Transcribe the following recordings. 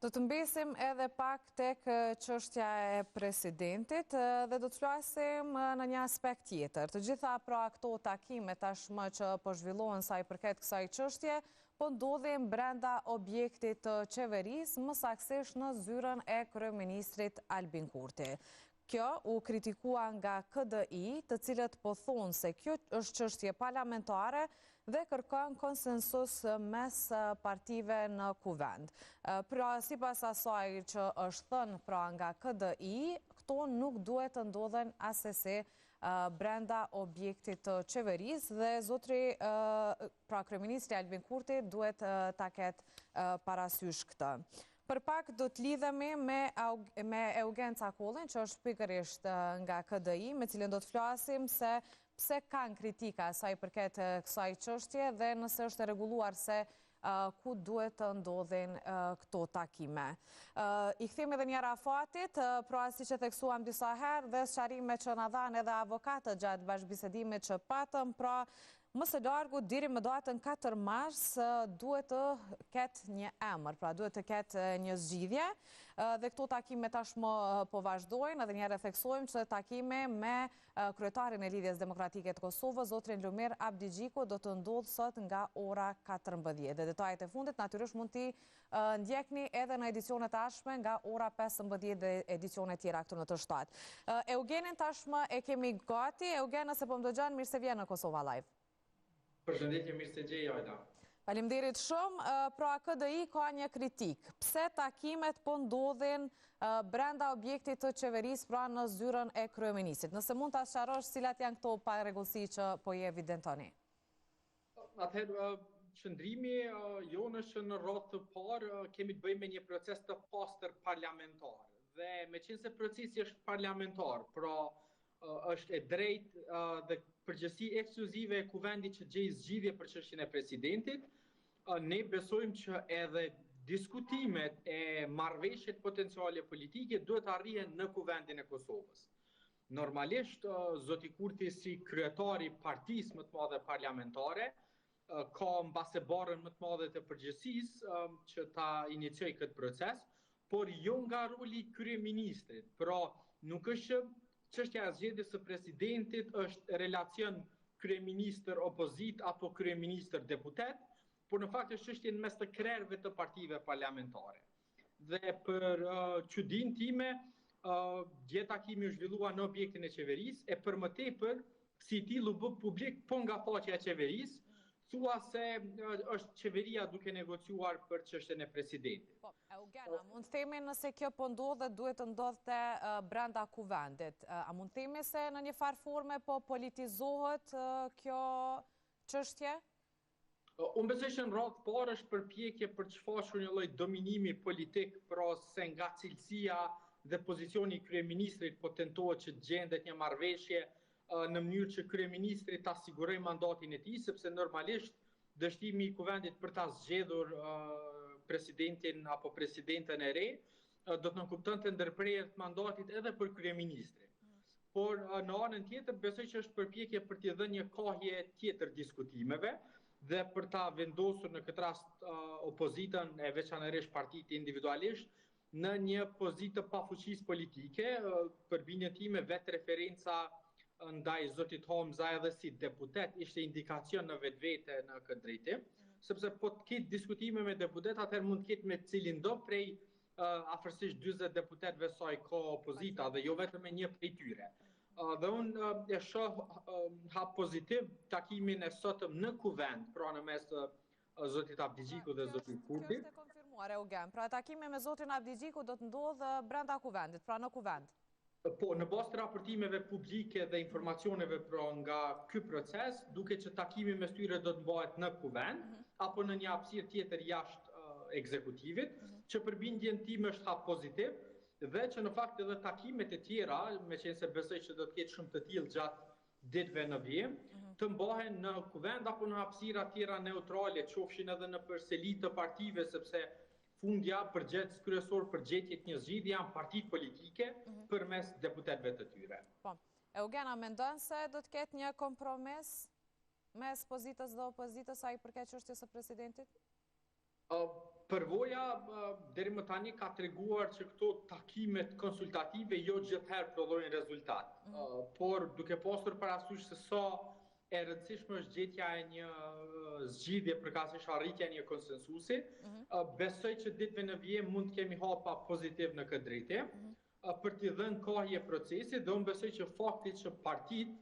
Do të mbesim edhe pak tek çështja e presidentit dhe do të flasim në një aspekt tjetër. Të gjitha pra këto takime tashmë që po zhvillohen sa i përket kësaj çështje, po ndodhin brenda objektit të qeverisë, më saktësisht në zyrën e kryeministrit Albin Kurti. Kjo u kritikua nga KDI, të cilët po thonë se kjo është çështje parlamentare dhe kërkon konsensus mes partive në kuvend. Pra, sipas asaj që është thënë pra nga KDI, këto nuk duhet të ndodhen asesi brenda objektit të qeverisë dhe zotri pra kryeministri Albin Kurti duhet ta ketë parasysh këtë. Për pak do të lidhemi me Eugen Cakullin, që është pikërisht nga KDI, me cilën do të flasim se pse kanë kritika sa i përket kësaj çështje dhe nëse është e rregulluar se ku duhet të ndodhin këto takime. I kthejmë edhe një Rafatit, pra si që theksuam disa herë dhe sqarime që na dhanë edhe avokatët gjatë bashkëbisedimit që patëm, pra më së largu deri më datën 4 mars duhet të ketë një emër, pra duhet të ketë një zgjidhje dhe këto takime tashmë po vazhdojnë, edhe njëherë theksojmë që takime me kryetarin e Lidhjes Demokratike të Kosovës, zotrin Lumir Abdigjiku, do të ndodhë sot nga ora 14. Dhe detajet e fundit natyrisht mund t'i ndjekni edhe në edicionet ashme nga ora 15 dhe edicionet tjera këtu në të 7. Eugenin tashmë e kemi gati. Eugen, nëse po më dëgjon, mirë se vjen në Kosova Live. Përshëndetje, mirë se gjej, Ajda. Faleminderit shumë. Pra KDI ka një kritik. Pse takimet po ndodhin brenda objektit të qeverisë, pra në zyrën e kryeministrit? Nëse mund ta sqarosh cilat janë këto parregullsi që po i evidentoni. Atëherë, qëndrimi jonë është në radhë të parë kemi të bëjmë me një proces të pastër parlamentar. Dhe meqense procesi është parlamentar, pra është e drejtë dhe përgjegjësi ekskluzive e kuvendit që gjej zgjidhje për çështjen e presidentit, ne besojmë që edhe diskutimet e marrëveshjet potenciale politike duhet arrihen në kuvendin e Kosovës. Normalisht, zoti Kurti si kryetari i partisë më të madhe parlamentare ka mbasebarën më të madhe të përgjegjësisë që ta iniciojë këtë proces, por jo nga roli i kryeministrit. Pra, nuk është çështja e zgjedhjes së presidentit është relacion kryeministër-opozit apo kryeministër-deputet, por në fakt është çështje mes të krerëve të partive parlamentare. Dhe për çudinë time, dje takimi u zhvillua në objektin e qeverisë, e për më tepër, si i tillë u bë publik po nga faqja e qeverisë, thua se është qeveria duke negociuar për çështjen e presidentit. Po, Eugena, mund të themi nëse kjo po ndodh dhe duhet të ndodhte brenda kuvendit. A mund të themi se në një farë forme po politizohet kjo çështje? Unë besoj që në radhë parë është përpjekje për të shfaqur një lloj dominimi politik, pra se nga cilësia dhe pozicioni i kryeministrit po tentohet që gjendet një marrëveshje në mënyrë që kryeministri ta sigurojë mandatin e tij, sepse normalisht dështimi i kuvendit për ta zgjedhur presidentin apo presidenten e re do të nënkuptonte ndërprerje të mandatit edhe për kryeministrin. Por në anën tjetër besoj që është përpjekje për t'i dhënë një kohje tjetër diskutimeve dhe për ta vendosur në këtë rast opozitën e veçanërisht partitë individualisht në një pozitë të pafuqisë politike, për bindjen time vetë referenca ndaj zotit Hamza edhe si deputet ishte indikacion në vetvete në këtë drejtim, sepse po të ketë diskutime me deputet, atëherë mund të ketë me cilin do prej afërsisht 40 deputetëve sa i ka opozita dhe jo vetëm me një prej tyre. Dhe unë e shoh hap pozitiv takimin e sotëm në kuvend, pra në mes zotit Abdigjiku dhe zotit Kurti. Kjo është e konfirmuar, Eugen. Pra takimi me zotin Abdigjiku do të ndodhë brenda kuvendit, pra në kuvend. Po, në bazë të raportimeve publike dhe informacioneve pra nga ky proces, duke që takimi mes tyre do të bëhet në kuvend, apo në një hapësirë tjetër jashtë ekzekutivit, që për bindjen time është hap pozitiv, dhe që në fakt edhe takimet e tjera, meqense besoj që do të ketë shumë të tillë gjatë ditëve në vijim, të mbahen në kuvend apo në hapësira tjera neutrale, qofshin edhe në përseli të partive, sepse fundja përgjegjës kryesor për gjetjet një zgjidhje janë partitë politike përmes deputetëve të tyre. Po. Eugena, mendon se do të ketë një kompromis mes pozitës dhe opozitës sa i përket çështjes së presidentit? Përvoja deri më tani ka treguar që këto takimet konsultative jo gjithherë prodhojnë rezultat. Por duke pasur parasysh se sa e rëndësishme është gjetja e një zgjidhje përkatësisht arritja e një konsensusi, besoj që ditëve në vijim mund të kemi hapa pozitiv në këtë drejtim, për t'i dhënë kohje procesit dhe unë besoj që fakti që partitë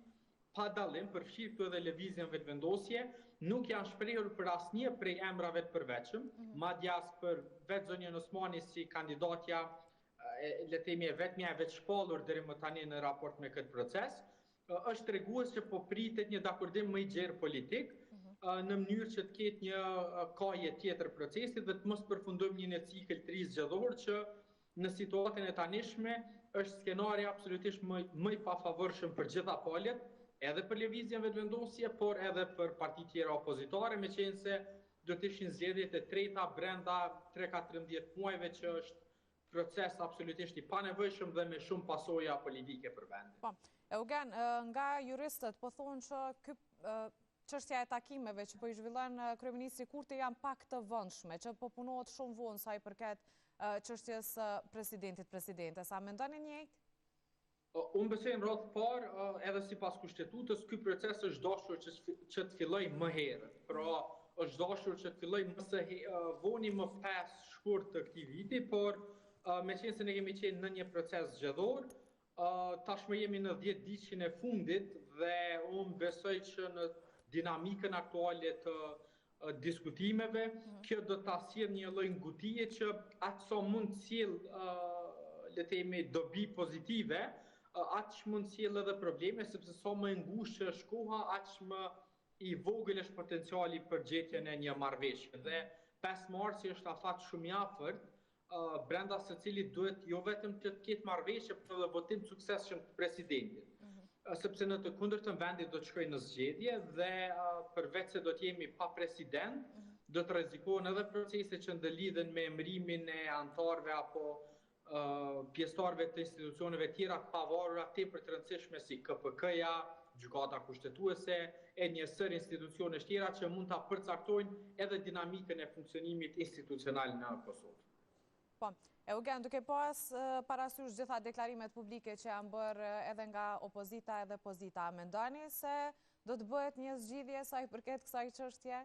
pa dallim, përfshirë këtu edhe lëvizjen vetëvendosje, nuk janë shprehur për asnjë prej emrave të përveçëm, madje as për vetë zonjën Osmani si kandidatja, le të themi e vetmja e veçshpallur deri më tani në raport me këtë proces, është tregues që po pritet një dakordim më i gjerë politik, në mënyrë që të ketë një kohje tjetër procesit dhe të mos përfundojmë një cikël të ri zgjedhor që në situatën e tanishme është skenari absolutisht më i pafavorshëm për gjitha palët, edhe për lëvizjen vetëvendosje, por edhe për parti tjera opozitare, meqense do të ishin zgjedhjet e treta brenda 3-14 muajve që është proces absolutisht i panevojshëm dhe me shumë pasoja politike për vendin. Po, Eugen, nga juristët po thonë që çështja e takimeve që po i zhvillon kryeministri Kurti janë pak të vëndshme, që po punohet shumë vonë sa i përket çështjes presidentes. A mendoni njëjtë? Unë besoj në radhë parë, edhe sipas kushtetutës, ky proces është dashur që të filloj më herët. Pra, është dashur që të filloj më së voni më pas shkurt të këtij viti, por meqense ne kemi qenë në një proces zgjedhor, tashmë jemi në 10 ditëshin e fundit dhe unë besoj që në dinamikën aktuale të diskutimeve, kjo do ta sjellë një lloj ngutije që aq sa mund të sjellë le të themi dobi pozitive, aq mund të sjellë edhe probleme, sepse sa më e ngushtë është koha, aq më i vogël është potenciali për gjetjen e një marrëveshje. Dhe 5 marsi është afat shumë i afërt, brenda së cilit duhet jo vetëm të ketë marrëveshje, por edhe votim të suksesshëm të presidentit. Sepse në të kundërtën vendi do të shkojë në zgjedhje dhe përveç se do të jemi pa president, do të rrezikohen edhe procese që ndëlidhen me emërimin e anëtarëve apo pjesëtarëve të institucioneve tjera të pavarura tepër të rëndësishme si KPK-ja, gjykata kushtetuese, e një sër institucionesh tjera që mund ta përcaktojnë edhe dinamikën e funksionimit institucional në Kosovë. Po, Eugen, duke pas parasysh gjitha deklarimet publike që janë bërë edhe nga opozita edhe pozita, mendoni se do të bëhet një zgjidhje sa i përket kësaj çështje?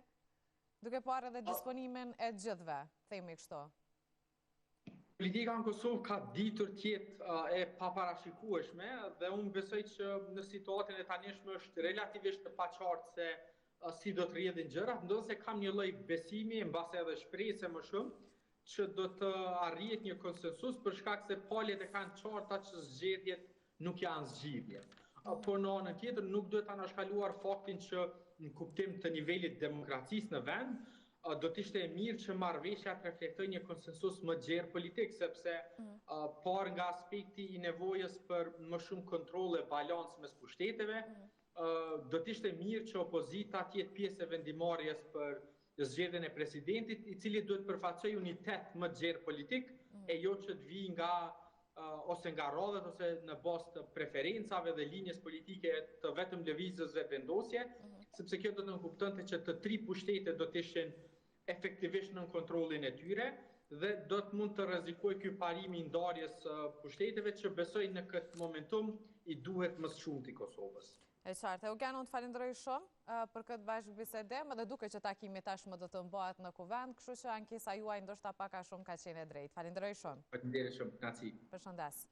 Duke parë edhe disponimin e gjithëve, themi kështu. Politika në Kosovë ka ditur të jetë e paparashikueshme dhe unë besoj që në situatën e tanishme është relativisht të paqartë se si do të rrjedhin gjërat, ndonse kam një lloj besimi, mbase edhe shpresë më shumë, që do të arrihet një konsensus për shkak se palët e kanë qarta që zgjedhjet nuk janë zgjidhje. Por në anën tjetër nuk duhet ta anashkaluar faktin që në kuptim të nivelit demokracisë në vend, do të ishte e mirë që marrëveshja të reflektojë një konsensus më gjerë politik, sepse par nga aspekti i nevojës për më shumë kontroll e balans mes pushteteve, do të ishte mirë që opozita të jetë pjesë e vendimarrjes për zgjedhjen e presidentit, i cili duhet përfaqësojë unitet më gjerë politik, e jo që të vijë nga ose nga radhët ose në bazë të preferencave dhe linjes politike të vetëm lëvizjes vendosje, sepse kjo do të nënkuptonte që të 3 pushtetet do të ishin efektivisht nën kontrollin e tyre dhe do të mund të rrezikojë ky parim i ndarjes pushteteve që besoj në këtë momentum i duhet më shumë të Kosovës. E qartë, Eugen, unë të falenderoj shumë për këtë bashkëbisedim dhe duke që takimi tashmë do të bëhet në kuvend, kështu që ankesa juaj ndoshta pak a shumë ka qenë e drejtë. Falenderoj shumë. Faleminderit shumë, kënaqësi. Përshëndes.